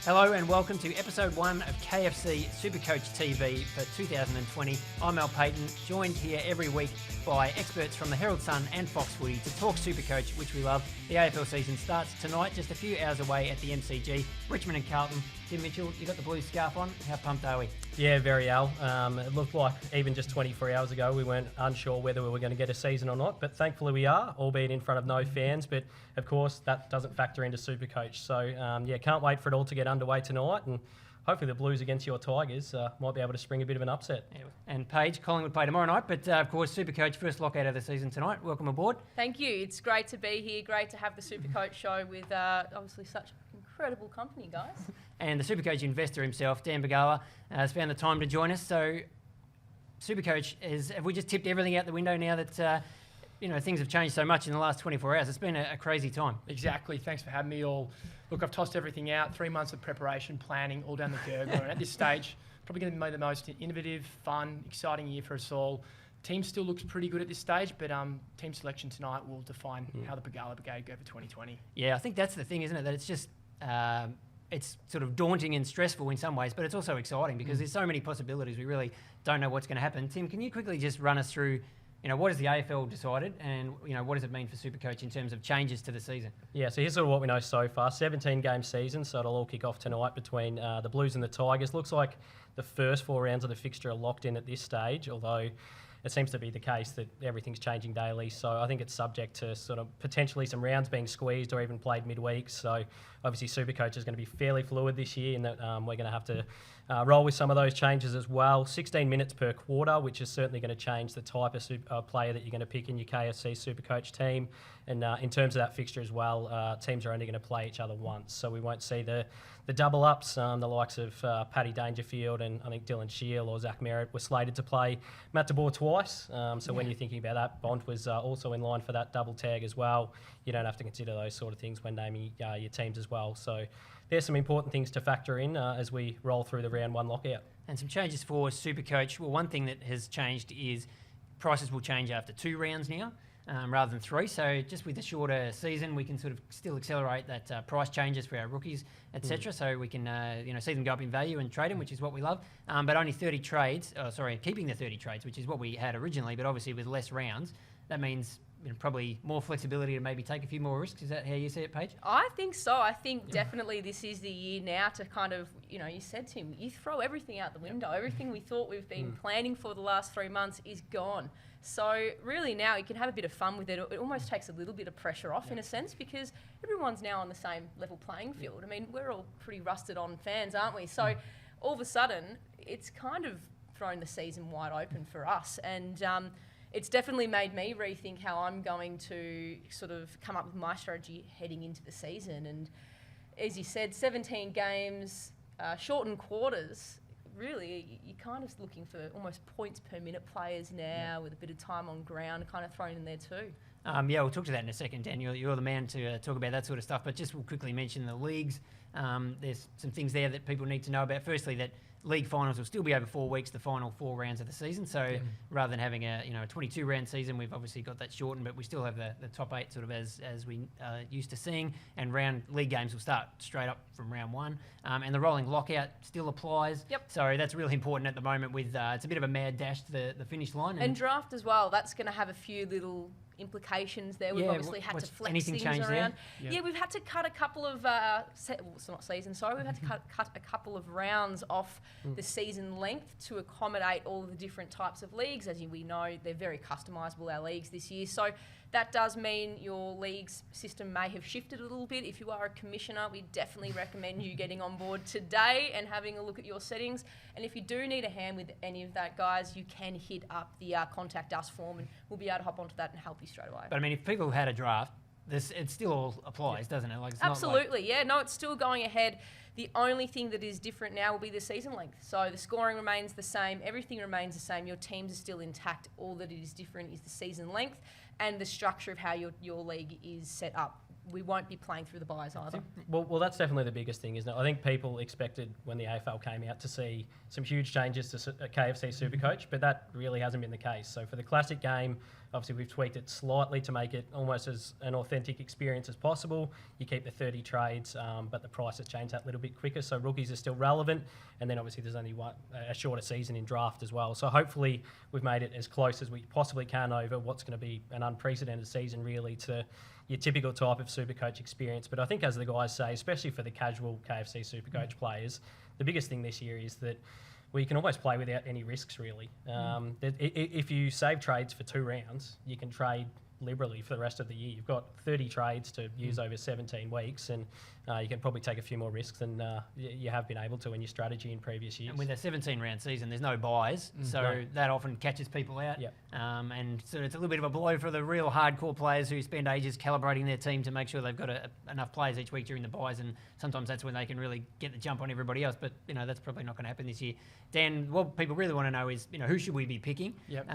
Hello and welcome to episode 1 of KFC SuperCoach TV for 2020. I'm Al Payton, joined here every week by experts from the Herald Sun and Fox Footy to talk SuperCoach, which we love. The AFL season starts tonight, just a few hours away at the MCG. Richmond and Carlton. Tim Mitchell, you got the blue scarf on. How pumped are we? Yeah, very Al. It looked like even just 24 hours ago we weren't unsure whether we were going to get a season or not, but thankfully we are, albeit in front of no fans. But of course that doesn't factor into SuperCoach. So can't wait for it all to get underway tonight, and hopefully the Blues against your Tigers might be able to spring a bit of an upset. Yeah. And Paige, Collingwood play tomorrow night, but of course SuperCoach first lockout of the season tonight. Welcome aboard. Thank you. It's great to be here. Great to have the SuperCoach show with obviously such incredible company, guys. And the SuperCoach investor himself, Dan Begala, has found the time to join us. So SuperCoach, have we just tipped everything out the window now that things have changed so much in the last 24 hours? It's been a crazy time. Exactly. Thanks for having me all. Look, I've tossed everything out. 3 months of preparation, planning, all down the gurgler. And at this stage, probably going to be the most innovative, fun, exciting year for us all. Team still looks pretty good at this stage, but team selection tonight will define how the Begala Brigade go for 2020. Yeah, I think that's the thing, isn't it? That it's just... it's sort of daunting and stressful in some ways, but it's also exciting because there's so many possibilities. We really don't know what's going to happen. Tim, can you quickly just run us through, what has the AFL decided and, what does it mean for SuperCoach in terms of changes to the season? Yeah, so here's sort of what we know so far. 17-game season, so it'll all kick off tonight between the Blues and the Tigers. Looks like the first 4 rounds of the fixture are locked in at this stage, although it seems to be the case that everything's changing daily. So I think it's subject to sort of potentially some rounds being squeezed or even played midweek. So obviously SuperCoach is going to be fairly fluid this year in that we're going to have to roll with some of those changes as well. 16 minutes per quarter, which is certainly going to change the type of player that you're going to pick in your KFC SuperCoach team. And in terms of that fixture as well, teams are only going to play each other once. So we won't see the double ups, the likes of Paddy Dangerfield and I think Dylan Shield or Zach Merritt were slated to play Matt DeBoer twice. When you're thinking about that, Bont was also in line for that double tag as well. You don't have to consider those sort of things when naming your teams as well. So there's some important things to factor in as we roll through the round 1 lockout. And some changes for SuperCoach. Well, one thing that has changed is prices will change after 2 rounds now. Rather than 3. So just with the shorter season, we can sort of still accelerate that price changes for our rookies, etc. So we can see them go up in value and trade them, which is what we love. But only 30 trades. Keeping the 30 trades, which is what we had originally. But obviously with less rounds, that means probably more flexibility to maybe take a few more risks. Is that how you see it, Paige? I think so. I think definitely this is the year now to kind of, you said, Tim, you throw everything out the window. Everything we thought we've been planning for the last 3 months is gone. So really now you can have a bit of fun with it. It almost takes a little bit of pressure off in a sense because everyone's now on the same level playing field. I mean, we're all pretty rusted on fans, aren't we? So all of a sudden it's kind of thrown the season wide open for us. And it's definitely made me rethink how I'm going to sort of come up with my strategy heading into the season. And as you said, 17 games, shortened quarters. Really, you're kind of looking for almost points per minute players now with a bit of time on ground kind of thrown in there too. We'll talk to that in a second, Dan. You're the man to talk about that sort of stuff, but just we'll quickly mention the leagues. There's some things there that people need to know about. Firstly, that league finals will still be over 4 weeks, the final 4 rounds of the season. So rather than having a 22-round season, we've obviously got that shortened, but we still have the top 8 sort of as we used to seeing. And league games will start straight up from round 1. And the rolling lockout still applies. Yep. So that's really important at the moment with it's a bit of a mad dash to the finish line. And draft as well. That's going to have a few little implications there. We've obviously had to flex things around. Yeah, we've had to cut a couple of it's not season, sorry. We've had to cut a couple of rounds off the season length to accommodate all of the different types of leagues. As we know, they're very customisable, our leagues this year. So that does mean your league's system may have shifted a little bit. If you are a commissioner, we definitely recommend you getting on board today and having a look at your settings. And if you do need a hand with any of that, guys, you can hit up the Contact Us form and we'll be able to hop onto that and help you straight away. But I mean, if people had a draft, it still all applies, doesn't it? Like, it's absolutely, it's still going ahead. The only thing that is different now will be the season length. So the scoring remains the same, everything remains the same, your teams are still intact. All that is different is the season length and the structure of how your league is set up. We won't be playing through the buys either. Well, that's definitely the biggest thing, isn't it? I think people expected when the AFL came out to see some huge changes to KFC SuperCoach, but that really hasn't been the case. So for the classic game, Obviously, we've tweaked it slightly to make it almost as an authentic experience as possible. You keep the 30 trades, but the price has changed that little bit quicker, so rookies are still relevant. And then obviously there's only a shorter season in draft as well. So hopefully we've made it as close as we possibly can over what's going to be an unprecedented season, really, to your typical type of SuperCoach experience. But I think, as the guys say, especially for the casual KFC SuperCoach players, the biggest thing this year is that we can almost play without any risks, really. If you save trades for 2 rounds, you can trade liberally for the rest of the year. You've got 30 trades to use over 17 weeks, and you can probably take a few more risks than you have been able to in your strategy in previous years. And with a 17-round season, there's no buys, so that often catches people out. Yep. And so it's a little bit of a blow for the real hardcore players who spend ages calibrating their team to make sure they've got enough players each week during the buys, and sometimes that's when they can really get the jump on everybody else. But that's probably not going to happen this year. Dan, what people really want to know is who should we be picking? Yep.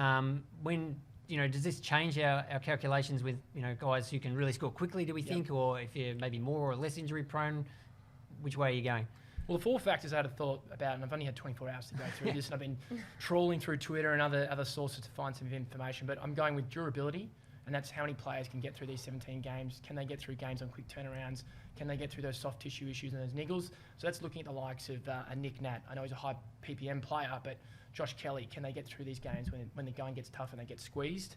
When does this change our calculations with, guys who can really score quickly, do we think? Or if you're maybe more or less injury prone, which way are you going? Well, the 4 factors I had a thought about, and I've only had 24 hours to go through this, and I've been trawling through Twitter and other sources to find some information, but I'm going with durability, and that's how many players can get through these 17 games. Can they get through games on quick turnarounds? Can they get through those soft tissue issues and those niggles? So that's looking at the likes of a Nick Nat. I know he's a high PPM player, but Josh Kelly, can they get through these games when the going gets tough and they get squeezed?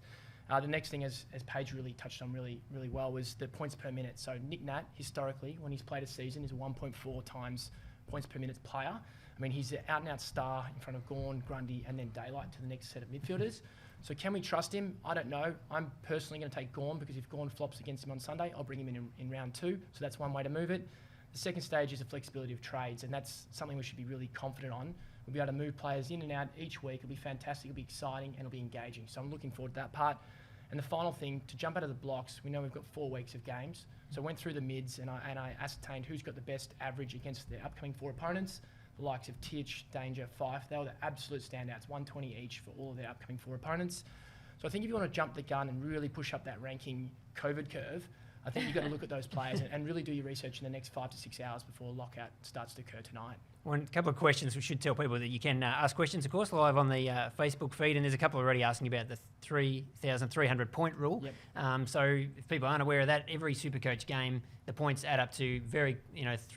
The next thing, as Paige really touched on really well, was the points per minute. So Nick Nat, historically, when he's played a season, is a 1.4 times points per minute player. I mean, he's an out-and-out star in front of Gawn, Grundy, and then Daylight to the next set of midfielders. So can we trust him? I don't know. I'm personally going to take Gawn, because if Gawn flops against him on Sunday, I'll bring him in round 2. So that's one way to move it. The second stage is the flexibility of trades, and that's something we should be really confident on. We'll be able to move players in and out each week. It'll be fantastic, it'll be exciting, and it'll be engaging. So I'm looking forward to that part. And the final thing, to jump out of the blocks, we know we've got 4 weeks of games. So I went through the mids and I ascertained who's got the best average against the upcoming 4 opponents. The likes of Titch, Danger, Fife, they were the absolute standouts, 120 each for all of their upcoming 4 opponents. So I think if you want to jump the gun and really push up that ranking COVID curve, I think you've got to look at those players and really do your research in the next 5 to 6 hours before lockout starts to occur tonight. One couple of questions. We should tell people that you can ask questions, of course, live on the Facebook feed, and there's a couple already asking about the 3,300 point rule. Yep. So if people aren't aware of that, every SuperCoach game, the points add up to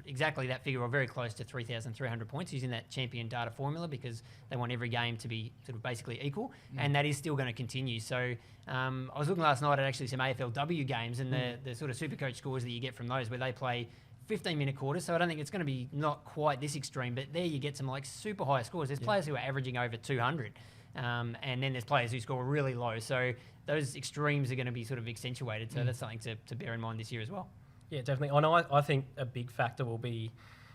exactly that figure, or very close to 3,300 points, using that champion data formula, because they want every game to be sort of basically equal, and that is still going to continue. So I was looking last night at actually some AFLW games, and the sort of SuperCoach scores that you get from those, where they play 15-minute quarters, so I don't think it's going to be not quite this extreme, but there you get some super high scores. There's players who are averaging over 200, and then there's players who score really low. So those extremes are going to be sort of accentuated. So that's something to bear in mind this year as well. Yeah, definitely. I think a big factor will be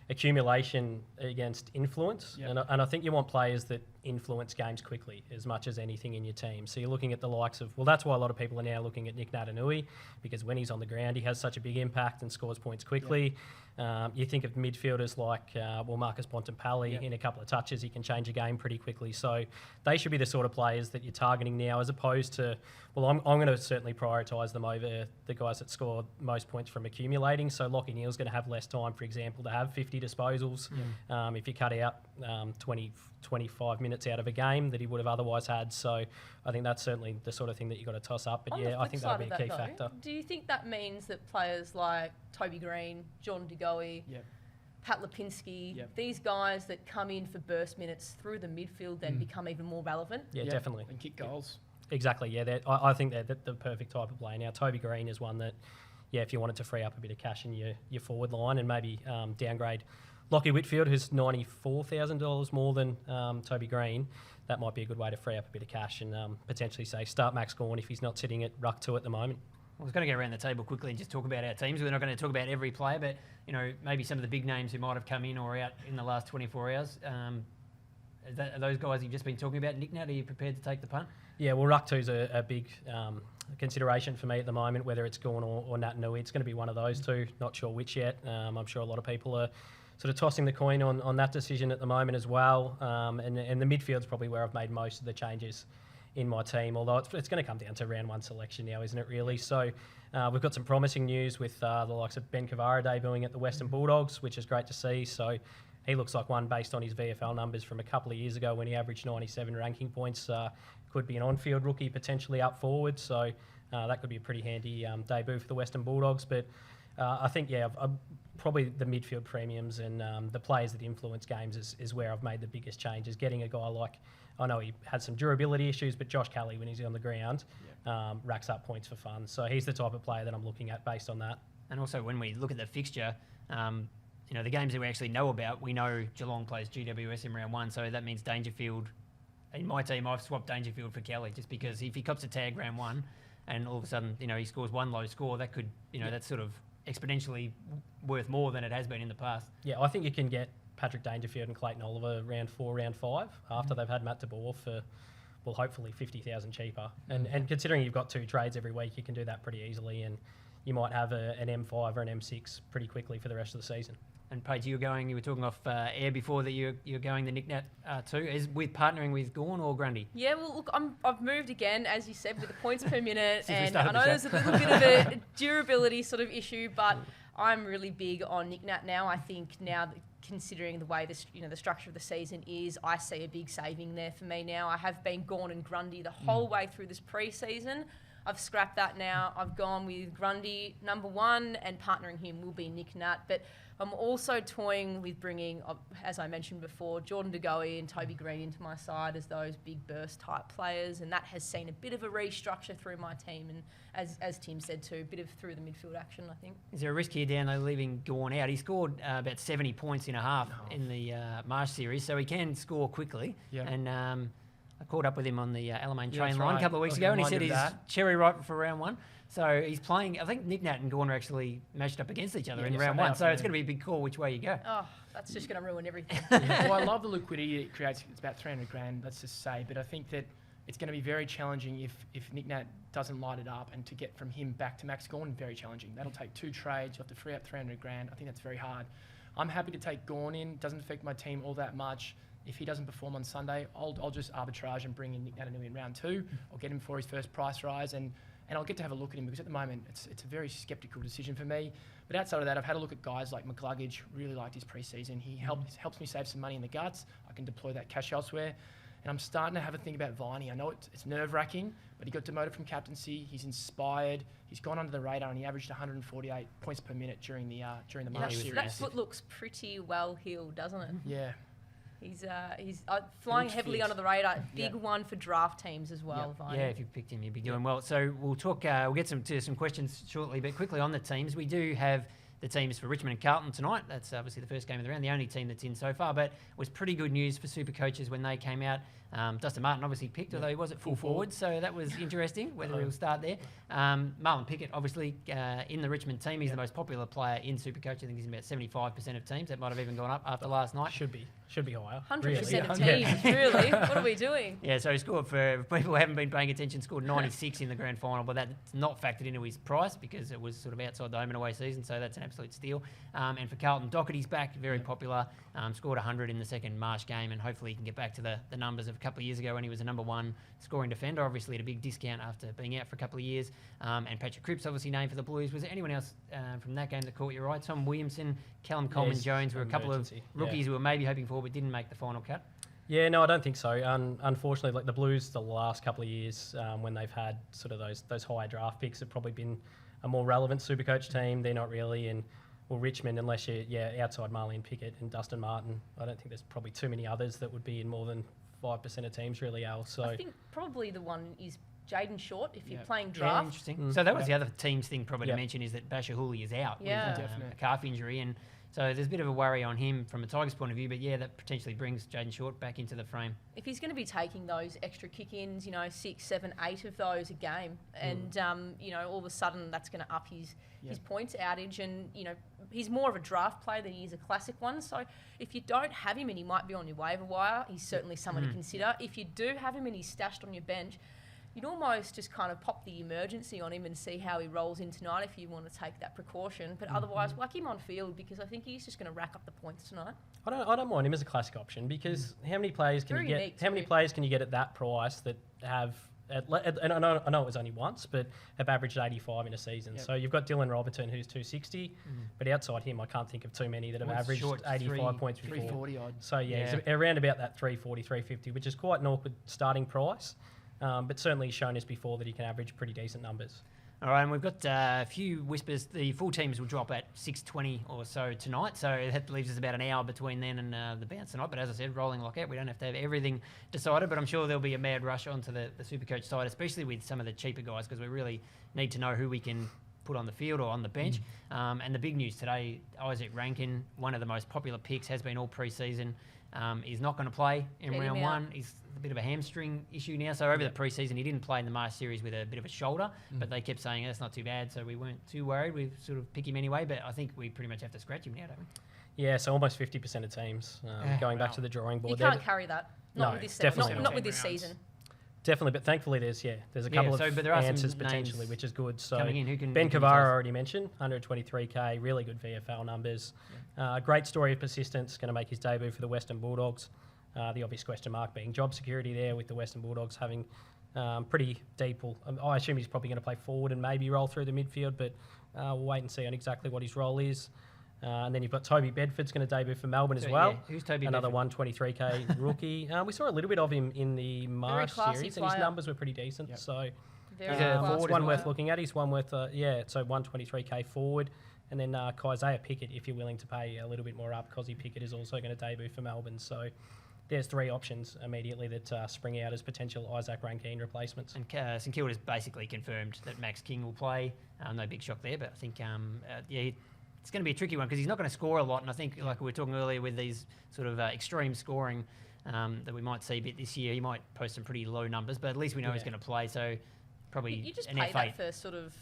accumulation against influence. Yep. And I think you want players that influence games quickly as much as anything in your team. So you're looking at the likes of, that's why a lot of people are now looking at Nick Natanui, because when he's on the ground, he has such a big impact and scores points quickly. Yep. You think of midfielders like, Marcus Bontempelli, Yep. in a couple of touches, he can change a game pretty quickly. So they should be the sort of players that you're targeting now, as opposed to, I'm going to certainly prioritise them over the guys that score most points from accumulating. So Lachie Neale's going to have less time, for example, to have 50 disposals. If you cut out 25 minutes out of a game that he would have otherwise had. So I think that's certainly the sort of thing that you've got to toss up. But On I think that'll be a key factor. Do you think that means that players like Toby Green, John DeGoey, Pat Lipinski, these guys that come in for burst minutes through the midfield then become even more relevant? Yeah, definitely. And kick goals. Exactly, yeah. I think they're the perfect type of player. Now, Toby Green is one that, if you wanted to free up a bit of cash in your forward line and maybe downgrade Lockie Whitfield, who's $94,000 more than Toby Green, that might be a good way to free up a bit of cash and potentially say start Max Gawn if he's not sitting at ruck 2 at the moment. I was going to go around the table quickly and just talk about our teams. We're not going to talk about every player, but maybe some of the big names who might have come in or out in the last 24 hours. Are those guys you've just been talking about? Nick Nat, are you prepared to take the punt? Yeah, well, ruck 2's a big consideration for me at the moment, whether it's Gawn or Natanui. It's going to be one of those two. Not sure which yet. I'm sure a lot of people are sort of tossing the coin on that decision at the moment as well. And the midfield's probably where I've made most of the changes in my team, although it's going to come down to round 1 selection now, isn't it, really? So we've got some promising news with the likes of Ben Cavara debuting at the Western Bulldogs, which is great to see. So he looks like one based on his VFL numbers from a couple of years ago when he averaged 97 ranking points. Could be an on-field rookie potentially up forward, so that could be a pretty handy debut for the Western Bulldogs. But I think, probably the midfield premiums and the players that influence games is where I've made the biggest changes. Getting a guy like, I know he had some durability issues, but Josh Kelly, when he's on the ground, racks up points for fun. So he's the type of player that I'm looking at based on that. And also when we look at the fixture, the games that we actually know about, we know Geelong plays GWS in round 1, so that means Dangerfield. In my team, I've swapped Dangerfield for Kelly just because if he cops a tag round 1 and all of a sudden, he scores one low score, that could, that's sort of exponentially worth more than it has been in the past. Yeah, I think you can get Patrick Dangerfield and Clayton Oliver round 4, round 5 after they've had Matt de Boer for, well, hopefully 50,000 cheaper. And considering you've got 2 trades every week, you can do that pretty easily, and you might have an M5 or an M6 pretty quickly for the rest of the season. And Paige, you were talking off air before that you're going the Nick Nat too. Is with partnering with Gawn or Grundy? Yeah, well, look, I've moved again, as you said, with the points per minute, Since and I know there's a little bit of a durability sort of issue, but I'm really big on Nick Nat now. I think now, considering the way the structure of the season is, I see a big saving there for me now. I have been Gawn and Grundy the whole way through this pre-season. I've scrapped that now. I've gone with Grundy number 1, and partnering him will be Nick Nat. But I'm also toying with bringing, as I mentioned before, Jordan De Goey and Toby Green into my side as those big burst type players, and that has seen a bit of a restructure through my team, and as Tim said too, a bit of through the midfield action, I think. Is there a risk here, Dan, though, leaving Gawn out? He scored about 70 points in a half in the Marsh series, so he can score quickly. Yeah. And I caught up with him on the Alamein train that's line right. a couple of weeks I was ago, and he said reminded he's of that. cherry ripe for round 1. So he's playing. I think Nick Nat and Gawn are actually matched up against each other in yes, round they 1. are, So it's yeah. going to be a big call which way you go. Oh, that's just going to ruin everything. Well, I love the liquidity it creates. It's about 300 grand, let's just say. But I think that it's going to be very challenging if Nick Nat doesn't light it up, and to get from him back to Max Gawn, very challenging. That'll take 2 trades. You have to free up 300 grand. I think that's very hard. I'm happy to take Gawn in. Doesn't affect my team all that much. If he doesn't perform on Sunday, I'll just arbitrage and bring in Nick Nat in round 2. I'll get him for his first price rise, and I'll get to have a look at him, because at the moment it's a very sceptical decision for me. But outside of that, I've had a look at guys like McCluggage. Really liked his preseason. He helps me save some money in the guts. I can deploy that cash elsewhere. And I'm starting to have a think about Viney. I know it's nerve-wracking, but he got demoted from captaincy. He's inspired. He's gone under the radar, and he averaged 148 points per minute during the March series. That foot looks pretty well healed, doesn't it? Yeah. He's flying looks heavily fit. under the radar. Big Yeah. one for draft teams as well. Viney. Yeah, if you picked him, you'd be doing well. So we'll talk. We'll get to some questions shortly, but quickly on the teams, we do have the teams for Richmond and Carlton tonight. That's obviously the first game of the round, the only team that's in so far. But it was pretty good news for super coaches when they came out. Dustin Martin obviously picked, although he was at full forward, so that was interesting whether he'll start there. Marlon Pickett, obviously, in the Richmond team, he's the most popular player in Supercoach. I think he's in about 75% of teams. That might have even gone up after last night. Should be higher. 100% of really. teams, really. What are we doing? Yeah, so he scored, for people who haven't been paying attention, scored 96 in the grand final, but that's not factored into his price because it was sort of outside the home and away season, so that's an absolute steal. And for Carlton, Doherty's back, very popular, scored 100 in the second Marsh game, and hopefully he can get back to the numbers of a couple of years ago when he was a number 1 scoring defender, obviously at a big discount after being out for a couple of years. And Patrick Cripps, obviously named for the Blues. Was there anyone else from that game that caught you right? Tom Williamson, Callum Coleman-Jones were a couple of rookies who were maybe hoping for but didn't make the final cut. Yeah, no, I don't think so. Unfortunately, like the Blues, the last couple of years when they've had sort of those high draft picks, have probably been a more relevant Supercoach team. They're not really, and well, Richmond, unless you're outside Marlene Pickett and Dustin Martin, I don't think there's probably too many others that would be in more than 5% of teams really, Al. So I think probably the one is Jaden Short if you're playing Yeah, draft. interesting. So that was the other teams thing probably to mention is that Basher Hooley is out Yeah. with Definitely. a calf injury, and so there's a bit of a worry on him from a Tigers point of view, but yeah, that potentially brings Jaden Short back into the frame. If he's going to be taking those extra kick-ins, 6, 7, 8 of those a game, and all of a sudden that's going to up his points outage, and he's more of a draft player than he is a classic one. So if you don't have him and he might be on your waiver wire, he's certainly someone to consider. If you do have him and he's stashed on your bench, you'd almost just kind of pop the emergency on him and see how he rolls in tonight if you want to take that precaution. But otherwise, whack him on field because I think he's just going to rack up the points tonight. I don't mind him as a classic option because how many players can Very you unique get? How many too. players can you get at that price that have and I know it was only once, but have averaged 85 in a season. Yep. So you've got Dylan Robertson, who's 260, but outside him, I can't think of too many that have Well, it's averaged short, 85 points before. 340 odd. So he's around about that 340, 350, which is quite an awkward starting price, but certainly shown us before that he can average pretty decent numbers. All right, and we've got a few whispers. The full teams will drop at 6:20 or so tonight, so that leaves us about an hour between then and the bounce tonight. But as I said, rolling lockout, we don't have to have everything decided, but I'm sure there'll be a mad rush onto the SuperCoach side, especially with some of the cheaper guys, because we really need to know who we can put on the field or on the bench. And the big news today, Isaac Rankin, one of the most popular picks, has been all pre-season. He's not going to play in Get him round out. one. He's a bit of a hamstring issue now. So over the pre-season, he didn't play in the Mars series with a bit of a shoulder, but they kept saying that's not too bad. So we weren't too worried. We sort of pick him anyway, but I think we pretty much have to scratch him now, don't we? Yeah, so almost 50% of teams going back to the drawing board. You can't carry that. Not No, with this definitely not not. with this 17 season. Definitely, but thankfully there's a couple but of there are some answers names potentially, which is good. So coming in. Who can Ben who can tell Cavara us? already mentioned, 123k, really good VFL numbers. Great story of persistence, going to make his debut for the Western Bulldogs. The obvious question mark being job security there, with the Western Bulldogs having pretty deep. I assume he's probably going to play forward and maybe roll through the midfield, but we'll wait and see on exactly what his role is. And then you've got Toby Bedford's going to debut for Melbourne as So, well. yeah, who's Toby Another Bedford? 123k rookie. We saw a little bit of him in the March classy series, and his player. numbers were pretty decent. Yep. So Very He's a classy forward it's as one well. worth looking at. He's one worth, so 123k forward. And then Isaiah Pickett, if you're willing to pay a little bit more up, Cozzy Pickett is also going to debut for Melbourne. So there's three options immediately that spring out as potential Isaac Rankine replacements. And St Kilda's basically confirmed that Max King will play. No big shock there, but I think, it's going to be a tricky one because he's not going to score a lot. And I think, like we were talking earlier with these sort of extreme scoring that we might see a bit this year, he might post some pretty low numbers, but at least we know he's going to play. So probably You just an pay F8. that for sort of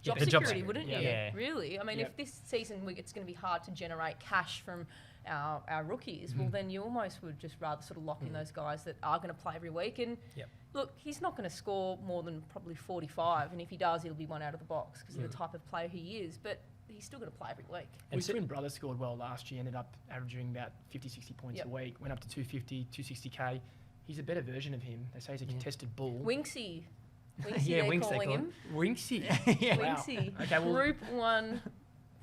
job the job security, security, wouldn't you? yeah. Really? I mean, Yep. if this season it's going to be hard to generate cash from our rookies, well, then you almost would just rather sort of lock in those guys that are going to play every week. And Yep. look, he's not going to score more than probably 45, and if he does, he'll be one out of the box because of the type of player he is. But he's still going to play every week. And His twin brother scored well last year, ended up averaging about 50, 60 points Yep. a week, went up to 250, 260k. He's a better version of him. They say he's a contested bull. Winksy. Winksy, Yeah, they're Winks they calling call him. Winksy. yeah. Wow. Winksy. Okay, well- Group 1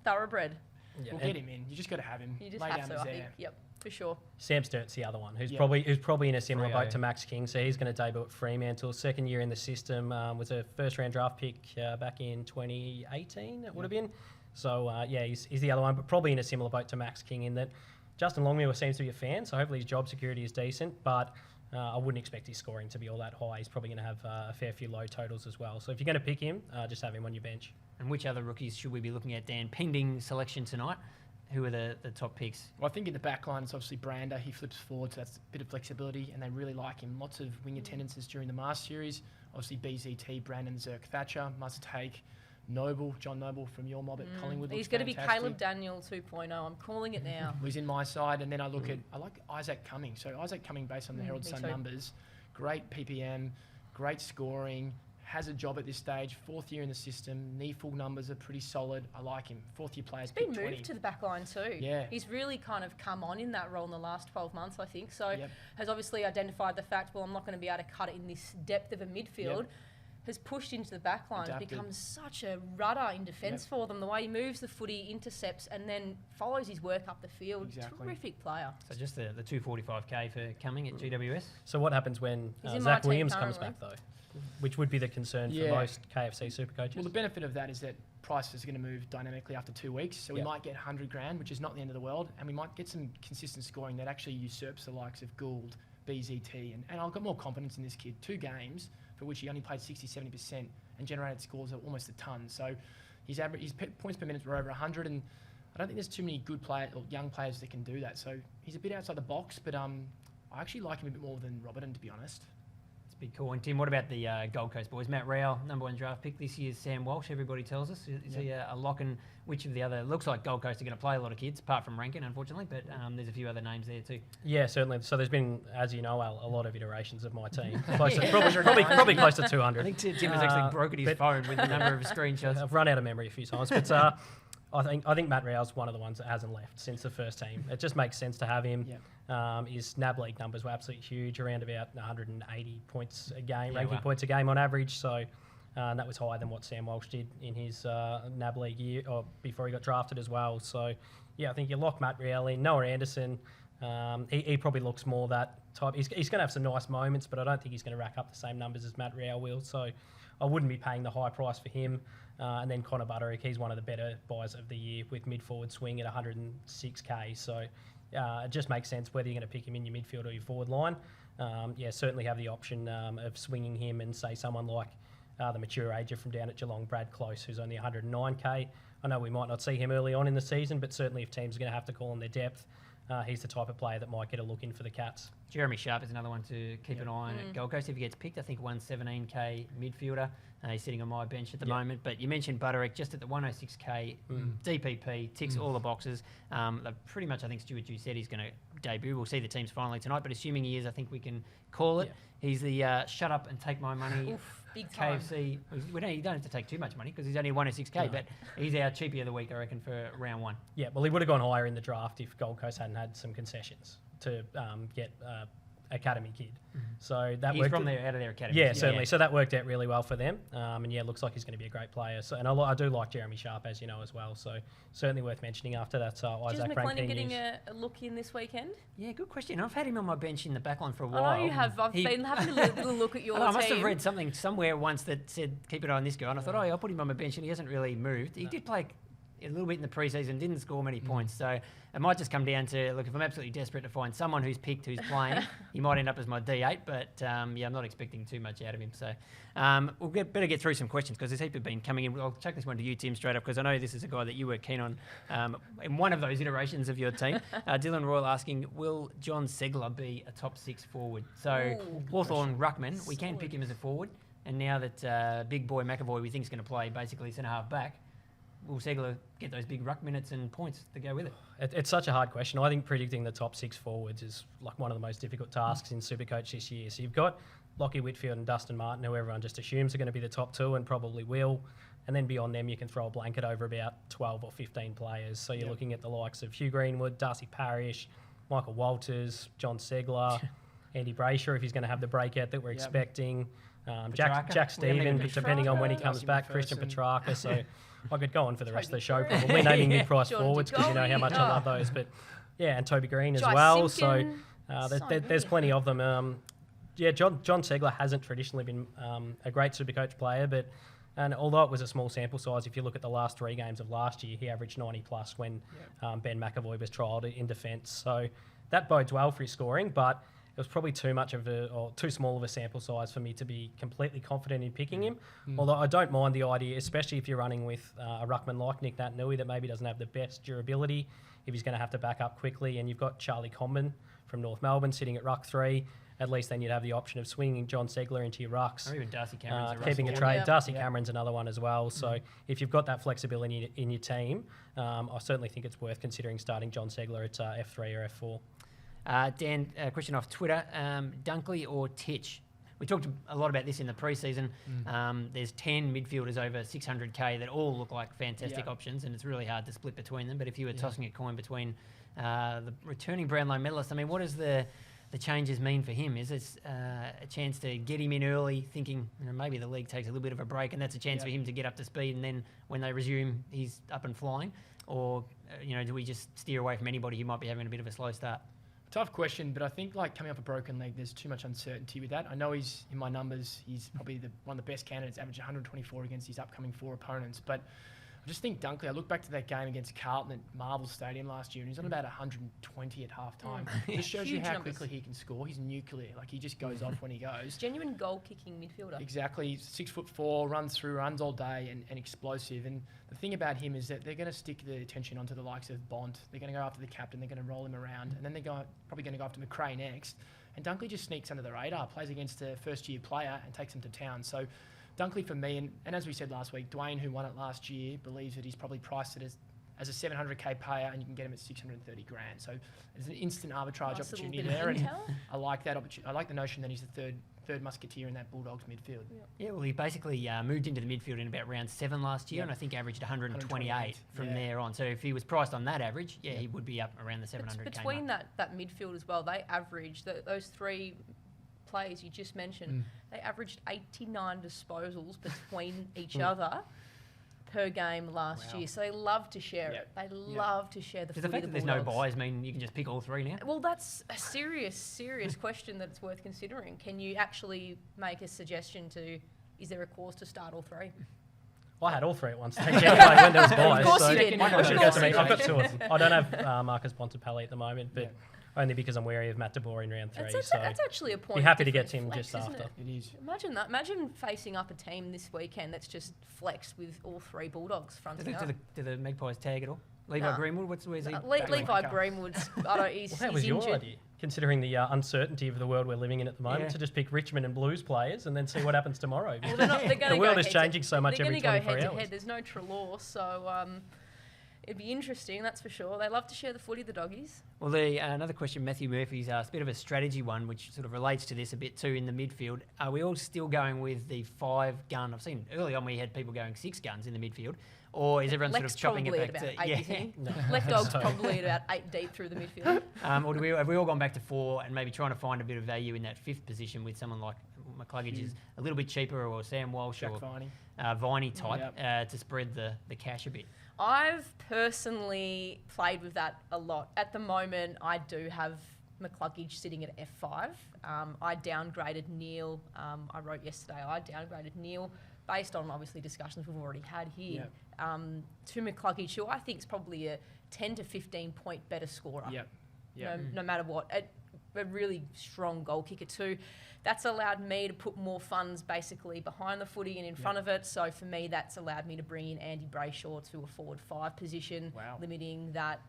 thoroughbred. Yeah, We'll and get him in. You just got to have him. You just Lay have down to, his I think. air. Yep, for sure. Sam Sturt's the other one, who's Yeah. probably in a similar 3-0. boat to Max King. So he's going to debut at Fremantle, second year in the system. Was a first round draft pick back in 2018. It would have been. So he's the other one, but probably in a similar boat to Max King in that Justin Longmuir seems to be a fan. So hopefully his job security is decent, but I wouldn't expect his scoring to be all that high. He's probably going to have a fair few low totals as well. So if you're going to pick him, just have him on your bench. And which other rookies should we be looking at, Dan, pending selection tonight? Who are the top picks? Well, I think in the back line, it's obviously Brander. He flips forward, so that's a bit of flexibility, and they really like him. Lots of wing attendances during the Mars series. Obviously, BZT, Brandon Zerk Thatcher, must take Noble, John Noble from your mob at Collingwood. He's looks going to be fantastic. Caleb Daniel 2.0. I'm calling it now. He's in my side, and then I like Isaac Cumming. So Isaac Cumming, based on the Herald me Sun too. numbers, great PPM, great scoring, has a job at this stage, 4th year in the system, NEFL numbers are pretty solid. I like him. 4th year players, He's been pick 20. moved to the back line too. Yeah. He's really kind of come on in that role in the last 12 months, I think. So Yep. has obviously identified the fact, well, I'm not going to be able to cut it in this depth of a midfield. Yep. Has pushed into the back line, Adapted. becomes such a rudder in defence Yep. for them. The way he moves the footy, intercepts, and then follows his work up the field. Exactly. Terrific player. So just the 245k for coming at GWS. So what happens when He's in my Zach team Williams comes currently. back though? Which would be the concern for Yeah. most KFC super coaches. Well, the benefit of that is that prices are going to move dynamically after 2 weeks. So we Yep. might get 100 grand, which is not the end of the world. And we might get some consistent scoring that actually usurps the likes of Gould, BZT. And I've got more confidence in this kid. 2 games for which he only played 60, 70% and generated scores of almost a ton. So his points per minute were over 100. And I don't think there's too many good players or young players that can do that. So he's a bit outside the box, but I actually like him a bit more than Robertson, to be honest. It's a big call. And Tim, what about the Gold Coast boys? Matt Rowell, number 1 draft pick this year's Sam Walsh. Everybody tells us is he a lock? And which of the other? Looks like Gold Coast are going to play a lot of kids, apart from Rankin, unfortunately. But there's a few other names there too. Yeah, certainly. So there's been, as you know, Al, a lot of iterations of my team. Close to, probably close to 200. I think Tim has actually broken his but- phone with the number of screenshots. I've run out of memory a few times, but I think Matt Rowe's one of the ones that hasn't left since the first team. It just makes sense to have him. His NAB league numbers were absolutely huge, around about 180 points a game, ranking points a game on average. So that was higher than what Sam Walsh did in his NAB league year, or before he got drafted as well. So yeah, I think you lock Matt Rowe in. Noah Anderson, he probably looks more that type. He's going to have some nice moments, but I don't think he's going to rack up the same numbers as Matt Rowe will. So I wouldn't be paying the high price for him. And then Connor Butterick, he's one of the better buys of the year with mid-forward swing at 106k. So it just makes sense whether you're going to pick him in your midfield or your forward line. Certainly have the option of swinging him and say someone like the mature ager from down at Geelong, Brad Close, who's only 109k. I know we might not see him early on in the season, but certainly if teams are going to have to call on their depth, he's the type of player that might get a look in for the Cats. Jeremy Sharp is another one to keep an eye on at Gold Coast if he gets picked. I think 117k midfielder. He's sitting on my bench at the moment. But you mentioned Butterick just at the 106k DPP, ticks all the boxes. Pretty much I think Stuart Dew said he's going to debut. We'll see the teams finally tonight, but assuming he is, I think we can call it. He's the shut up and take my money. Big time. KFC. You don't have to take too much money because he's only 106k, but he's our cheapie of the week, I reckon, for round one. Yeah, well, he would have gone higher in the draft if Gold Coast hadn't had some concessions to get academy kid. So that he's worked from out of their academy. Yeah, certainly. So that worked out really well for them. And looks like he's going to be a great player. So, and I do like Jeremy Sharp, as you know, as well. So certainly worth mentioning after that Isaac Is Rankine getting news. a look in this weekend? Yeah, good question. I've had him on my bench in the backline for a while. I know you have. I've been having a little look at your team. I must have read something somewhere once that said, keep an eye on this guy. And I thought, I'll put him on my bench, and he hasn't really moved. He did play a little bit in the preseason, didn't score many points. So it might just come down to, look, if I'm absolutely desperate to find someone who's picked, who's playing, he might end up as my D8. But, I'm not expecting too much out of him. So we'll better get through some questions because there's heaps have been coming in. I'll chuck this one to you, Tim, straight up because I know this is a guy that you were keen on in one of those iterations of your team. Dylan Royal asking, will John Segler be a top 6 forward? So Hawthorn Ruckman, we can pick him as a forward. And now that big boy McAvoy we think is going to play basically centre-half back, will Segler get those big ruck minutes and points to go with it? It's such a hard question. I think predicting the top 6 forwards is like one of the most difficult tasks in SuperCoach this year. So you've got Lockie Whitfield and Dustin Martin, who everyone just assumes are going to be the top 2 and probably will. And then beyond them, you can throw a blanket over about 12 or 15 players. So you're looking at the likes of Hugh Greenwood, Darcy Parish, Michael Walters, John Segler, Andy Brayshaw, if he's going to have the breakout that we're expecting. Jack Stevens, depending on when he comes back, Christian Petrarca. So I could go on for the rest of the show, probably naming mid-price forwards because you know how much I love those. But yeah, and Toby Green as well. Simpkin. So there's plenty of them. John Segler hasn't traditionally been a great SuperCoach player, and although it was a small sample size, if you look at the last 3 games of last year, he averaged 90 plus when Ben McAvoy was trialled in defence. So that bodes well for his scoring, but it was probably too small of a sample size for me to be completely confident in picking him. Although I don't mind the idea, especially if you're running with a ruckman like Nick Naitanui that maybe doesn't have the best durability, if he's going to have to back up quickly, and you've got Charlie Comben from North Melbourne sitting at ruck 3, at least then you'd have the option of swinging John Segler into your rucks. Or even Darcy Cameron's keeping a trade. Darcy Cameron's another one as well. So if you've got that flexibility in your team, I certainly think it's worth considering starting John Segler at F3 or F4. Dan, a question off Twitter, Dunkley or Titch? We talked a lot about this in the preseason. There's 10 midfielders over 600k that all look like fantastic options, and it's really hard to split between them. But if you were tossing a coin between the returning Brownlow medalist, I mean, what does the changes mean for him? Is this a chance to get him in early, thinking maybe the league takes a little bit of a break, and that's a chance for him to get up to speed, and then when they resume, he's up and flying? Or do we just steer away from anybody who might be having a bit of a slow start? Tough question, but I think coming off a broken leg, there's too much uncertainty with that. I know he's in my numbers. He's probably one of the best candidates, average 124 against his upcoming 4 opponents. But I just think Dunkley, I look back to that game against Carlton at Marvel Stadium last year, and he's on about 120 at half-time. It just shows you how quickly he can score. He's nuclear. He just goes off when he goes. Genuine goal-kicking midfielder. Exactly. He's 6'4", runs all day and explosive. And the thing about him is that they're going to stick the attention onto the likes of Bont. They're going to go after the captain. They're going to roll him around. And then they're probably going to go after McRae next. And Dunkley just sneaks under the radar, plays against a first-year player and takes him to town. So Dunkley for me, and as we said last week, Dwayne, who won it last year, believes that he's probably priced it as a 700k payer, and you can get him at 630 grand. So there's an instant arbitrage opportunity there, and I like that opportunity. I like the notion that he's the third third musketeer in that Bulldogs midfield. Yeah, well, he basically moved into the midfield in about round 7 last year, and I think averaged 128 from there on. So if he was priced on that average, he would be up around the 700k mark. Between that midfield as well, they averaged those 3 players you just mentioned. They averaged 89 disposals between each other per game last year. So they love to share it. They love to share the Does footy. the fact that there's no buys mean you can just pick all 3 now? Well, that's a serious question that's worth considering. Can you actually make a suggestion to, is there a cause to start all 3? I had all 3 at once stage anyway when there was buys. Of course so you did. I should Of go course to me. you I've got did. 2 of them. I don't have Marcus Bontempelli at the moment, but only because I'm wary of Matt DeBoer in round 3. That's actually a point. Be happy to get different him flex, just isn't after. it? It is. Imagine that. Imagine facing up a team this weekend that's just flexed with all 3 Bulldogs fronting up. Do the Magpies tag at all? Levi No. Greenwood, where's he? Levi Greenwood's. I don't. He's, Well, that he's was your injured. idea, considering the uncertainty of the world we're living in at the moment, to just pick Richmond and Blues players and then see what happens tomorrow. Well, they're The world is changing so much every 24 They're going to go hours. head to head. There's no Trelaw, so it'd be interesting, that's for sure. They love to share the footy, the doggies. Well, another question Matthew Murphy's asked, a bit of a strategy one, which sort of relates to this a bit too in the midfield. Are we all still going with the 5-gun? I've seen early on we had people going 6 guns in the midfield. Or is everyone Lex sort of chopping it probably back at to... about 8, isn't he? Left dog's probably at about 8 deep through the midfield. Or have we all gone back to 4 and maybe trying to find a bit of value in that 5th position with someone like McCluggage is a little bit cheaper, or Sam Walsh Jack or Viney. Viney type to spread the cash a bit? I've personally played with that a lot. At the moment, I do have McCluggage sitting at F5. I downgraded Neil. I wrote yesterday, I downgraded Neil based on obviously discussions we've already had here to McCluggage, who I think is probably a 10 to 15 point better scorer. No matter what. A really strong goal kicker too. That's allowed me to put more funds basically behind the footy and in front of it. So for me, that's allowed me to bring in Andy Brayshaw to a forward 5 position, limiting that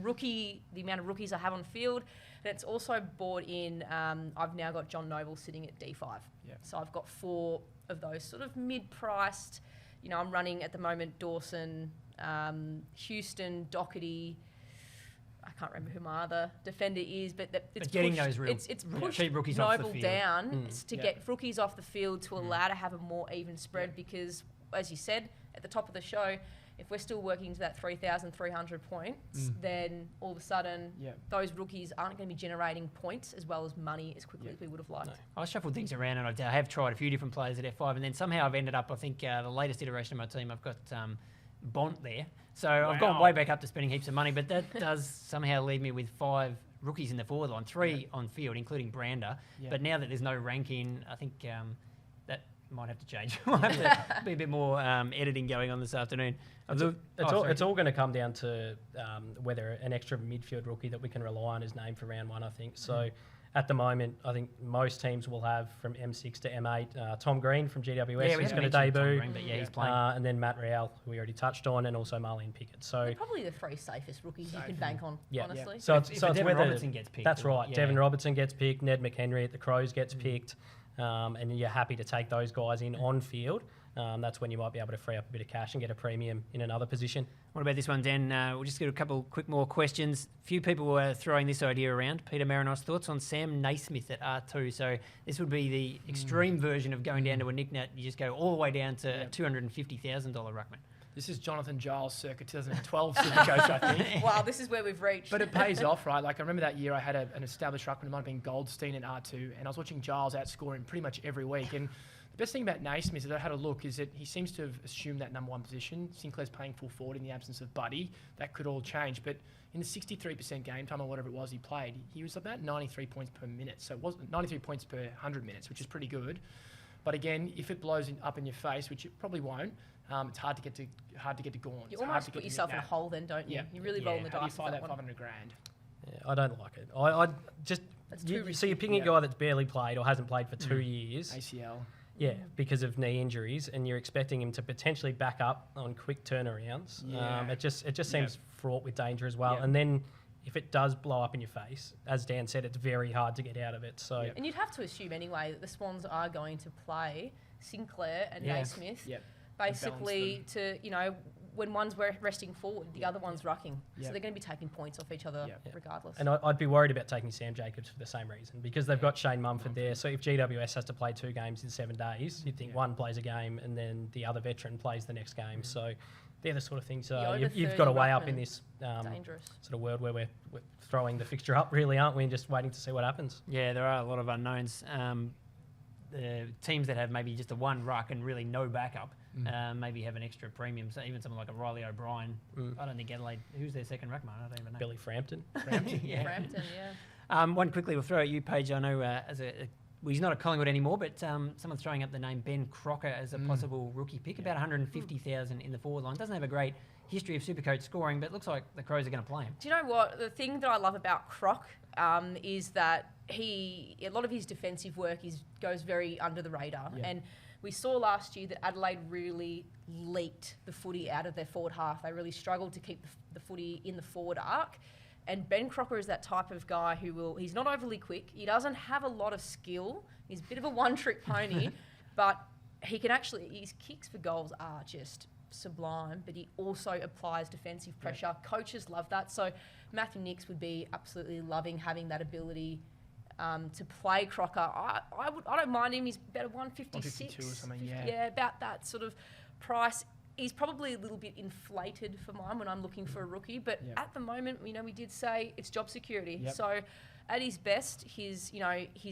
rookie, the amount of rookies I have on field. And it's also brought in, I've now got John Noble sitting at D5. So I've got 4 of those sort of mid-priced, I'm running at the moment Dawson, Houston, Doherty. I can't remember who my other defender is, but it's getting pushed, those real it's pushed cheap rookies off the Noble field. down to get rookies off the field to allow to have a more even spread because, as you said at the top of the show, if we're still working to that 3,300 points, then all of a sudden those rookies aren't going to be generating points as well as money as quickly as we would have liked. No. I shuffled things around and I have tried a few different players at F5 and then somehow I've ended up, I think the latest iteration of my team, I've got Bont there. So I've gone way back up to spending heaps of money, but that does somehow leave me with 5 rookies in the forward line, 3 on field, including Brander. But now that there's no ranking, I think that might have to change. Might have to be a bit more editing going on this afternoon. It's all going to come down to whether an extra midfield rookie that we can rely on is named for round 1, I think. So at the moment, I think most teams will have from M6 to M8 Tom Green from GWS who's going to debut. Tom Green, he's playing. And then Matt Rowell, who we already touched on, and also Marlene Pickett. So They're probably the 3 safest rookies you can bank on, honestly. So if it's Devin whether Robertson gets picked. That's right. Devin Robertson gets picked. Ned McHenry at the Crows gets picked. And you're happy to take those guys in on field. That's when you might be able to free up a bit of cash and get a premium in another position. What about this one, Dan? We'll just get a couple quick more questions. A few people were throwing this idea around. Peter Marinos, thoughts on Sam Naismith at R2? So this would be the extreme version of going down to a Nicknat. You just go all the way down to a $250,000 ruckman. This is Jonathan Giles circa 2012 Supercoach, I think. Wow, this is where we've reached. But it pays off, right? Like, I remember that year I had an established ruckman. It might have been Goldstein at R2, and I was watching Giles outscore him pretty much every week. And the best thing about Naismith is that I had a look is that he seems to have assumed that number 1 position. Sinclair's playing full forward in the absence of Buddy. That could all change. But in the 63% game time or whatever it was he played, he was about 93 points per minute. So it wasn't 93 points per 100 minutes, which is pretty good. But again, if it blows up in your face, which it probably won't, it's hard to get to Gorn. You almost put yourself in a hole then, don't you? You're really rolling the dice. How do you find that one. 500 grand? Yeah, I don't like it. I just That's too so you're picking a guy that's barely played or hasn't played for 2 years. ACL. Yeah, because of knee injuries, and you're expecting him to potentially back up on quick turnarounds. It just seems fraught with danger as well. And then if it does blow up in your face, as Dan said, it's very hard to get out of it. So And you'd have to assume anyway that the Swans are going to play Sinclair and Naismith, basically to when one's resting forward, the other one's rucking. So Yep. they're going to be taking points off each other regardless. And I'd be worried about taking Sam Jacobs for the same reason, because they've got Shane Mumford there. So if GWS has to play 2 games in 7 days, you'd think one plays a game and then the other veteran plays the next game. So they're the sort of things you've got to weigh up in this dangerous sort of world where we're throwing the fixture up, really, aren't we? And just waiting to see what happens. Yeah, there are a lot of unknowns. The teams that have maybe just a one ruck and really no backup maybe have an extra premium. So even someone like a Riley O'Brien, I don't think Adelaide, who's their second ruckman? I don't even know. Billy Frampton. Yeah. Frampton, yeah. One quickly, we'll throw at you, Paige. I know well, he's not at Collingwood anymore, but someone's throwing up the name Ben Crocker as a possible rookie pick. About 150,000 in the forward line. Doesn't have a great history of Supercoach scoring, but looks like the Crows are going to play him. Do you know what? The thing that I love about Croc is that a lot of his defensive work goes very under the radar. Yeah. And we saw last year that Adelaide really leaked the footy out of their forward half. They really struggled to keep the footy in the forward arc. And Ben Crocker is that type of guy he's not overly quick. He doesn't have a lot of skill. He's a bit of a one-trick pony, but he can his kicks for goals are just sublime, but he also applies defensive pressure. Coaches love that. So Matthew Nicks would be absolutely loving having that ability to play Crocker. I don't mind him. He's about 156. 152 or something, yeah. Yeah, about that sort of price. He's probably a little bit inflated for mine when I'm looking for a rookie, but at the moment, we did say it's job security. Yep. So at his best, his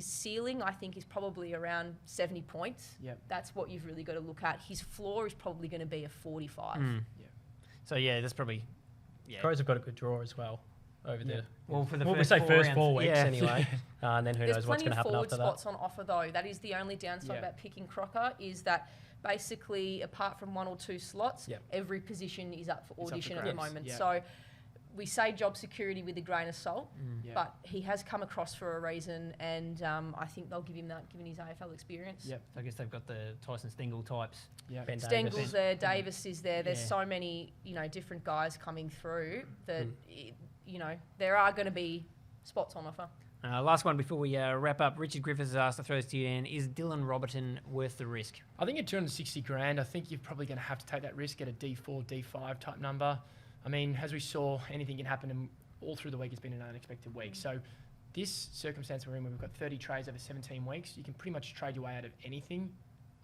ceiling, I think, is probably around 70 points. Yep. That's what you've really got to look at. His floor is probably going to be a 45. So, yeah, that's probably... Yeah. Crows have got a good draw as well over the... Well, for the we first say 4 first rounds. 4 weeks Yeah. anyway, and then who There's knows what's plenty going to of happen forward after spots that. on offer, though. That is the only downside about picking Crocker, is that basically, apart from 1 or 2 slots, every position is up for audition at the moment. Yep. So we say job security with a grain of salt, but he has come across for a reason, and I think they'll give him that, given his AFL experience. Yep. So I guess they've got the Tyson Stengel types. Yeah. Ben Stengel's Davis. there, Davis is there. There's Yeah. so many, different guys coming through that, there are going to be spots on offer. Last one before we wrap up. Richard Griffiths has asked to throw this to you, Dan. Is Dylan Robertson worth the risk? I think at 260 grand, I think you're probably going to have to take that risk at a D4, D5 type number. I mean, as we saw, anything can happen, and all through the week it's been an unexpected week. So this circumstance we're in, where we've got 30 trades over 17 weeks, you can pretty much trade your way out of anything,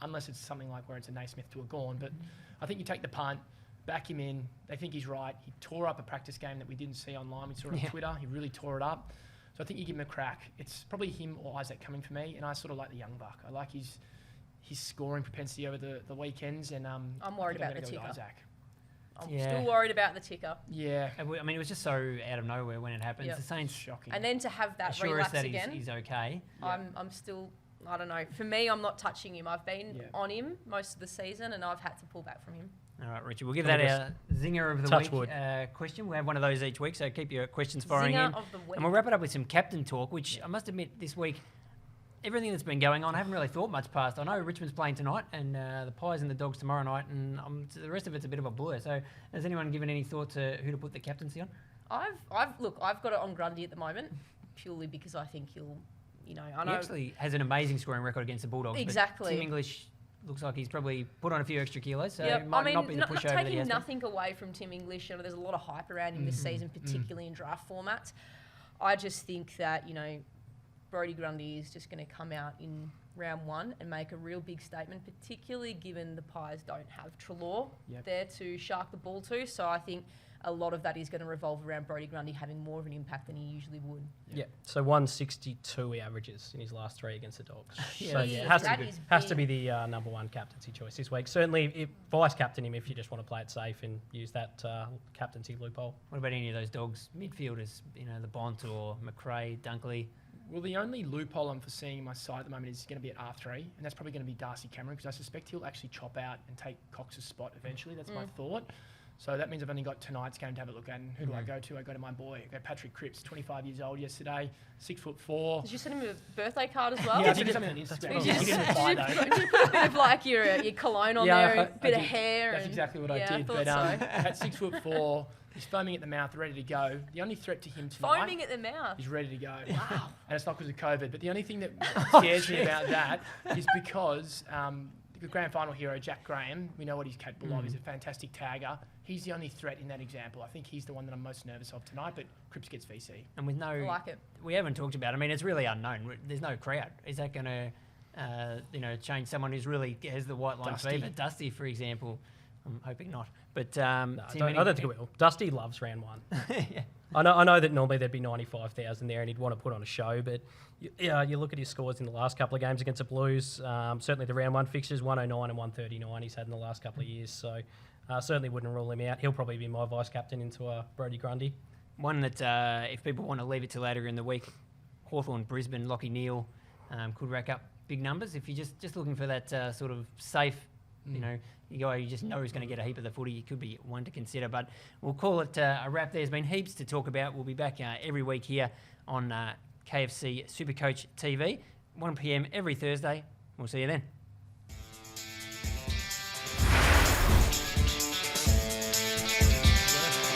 unless it's something like where it's a Naismith to a Gawn. But I think you take the punt, back him in. They think he's right. He tore up a practice game that we didn't see online. We saw it on Twitter. He really tore it up. So I think you give him a crack. It's probably him or Isaac coming for me, and I sort of like the young buck. I like his scoring propensity over the weekends, and I'm worried about the go with ticker. Isaac. I'm Yeah. still worried about the ticker. Yeah, I mean, it was just so out of nowhere when it happened. Yep. The Saints shocking. And then to have that assure us relapse that again, he's okay. I'm still, I don't know. For me, I'm not touching him. I've been Yeah. on him most of the season, and I've had to pull back from him. All right, Richard, we'll give Can that we our zinger of the touch week wood? question. We'll have one of those each week, so keep your questions firing Zinger in. of the week. And we'll wrap it up with some captain talk, which I must admit this week, everything that's been going on, I haven't really thought much past. I know Richmond's playing tonight, and the Pies and the Dogs tomorrow night, and the rest of it's a bit of a blur. So has anyone given any thought to who to put the captaincy on? I've got it on Grundy at the moment, purely because I think I He know. actually has an amazing scoring record against the Bulldogs. Exactly. But Tim English looks like he's probably put on a few extra kilos, so Yep. it might not be the pushover that he taking has been. nothing away from Tim English. There's a lot of hype around him this season, particularly in draft formats. I just think that, Brodie Grundy is just going to come out in round 1 and make a real big statement, particularly given the Pies don't have Treloar there to shark the ball to. So I think a lot of that is going to revolve around Brodie Grundy having more of an impact than he usually would. Yeah, so 162 he averages in his last 3 against the Dogs. Yeah, So yeah, it that is has to big. be the number 1 captaincy choice this week. Certainly, vice captain him if you just want to play it safe and use that captaincy loophole. What about any of those Dogs midfielders? The Bont or McRae, Dunkley? Well, the only loophole I'm foreseeing in my side at the moment is going to be at R3, and that's probably going to be Darcy Cameron, because I suspect he'll actually chop out and take Cox's spot eventually. That's my thought. So that means I've only got tonight's game to have a look at. And who do I go to? I go to my boy. I go Patrick Cripps, 25 years old yesterday, 6'4". Did you send him a birthday card as well? Yeah, I think it's something on Instagram. Did He you didn't reply though. put a bit of like your cologne on Yeah, there, I a bit of did. hair? That's and- exactly what yeah, I did. thought But so. at 6'4", he's foaming at the mouth, ready to go. The only threat to him tonight, Foaming at the mouth. he's ready to go. Wow. And it's not because of COVID. But the only thing that scares me about that is because the grand final hero, Jack Graham, we know what he's capable of. He's a fantastic tagger. He's the only threat in that example. I think he's the one that I'm most nervous of tonight, but Cripps gets VC. And with no... I like it. We haven't talked about it. I mean, it's really unknown. There's no crowd. Is that going to, change someone who's really has the white line Dusty. fever? Dusty, for example. I'm hoping not. But No, I don't think it will. Dusty loves round one. Yeah. I know that normally there'd be 95,000 there and he'd want to put on a show, but you look at his scores in the last couple of games against the Blues, certainly the round one fixtures, 109 and 139 he's had in the last couple of years, so certainly wouldn't rule him out. He'll probably be my vice-captain into Brodie Grundy. One that, if people want to leave it till later in the week, Hawthorn, Brisbane, Lockie Neal could rack up big numbers. If you're just looking for that sort of safe, you guy you just know is going to get a heap of the footy, it could be one to consider. But we'll call it a wrap. There's been heaps to talk about. We'll be back every week here on KFC SuperCoach TV, 1 p.m. every Thursday. We'll see you then.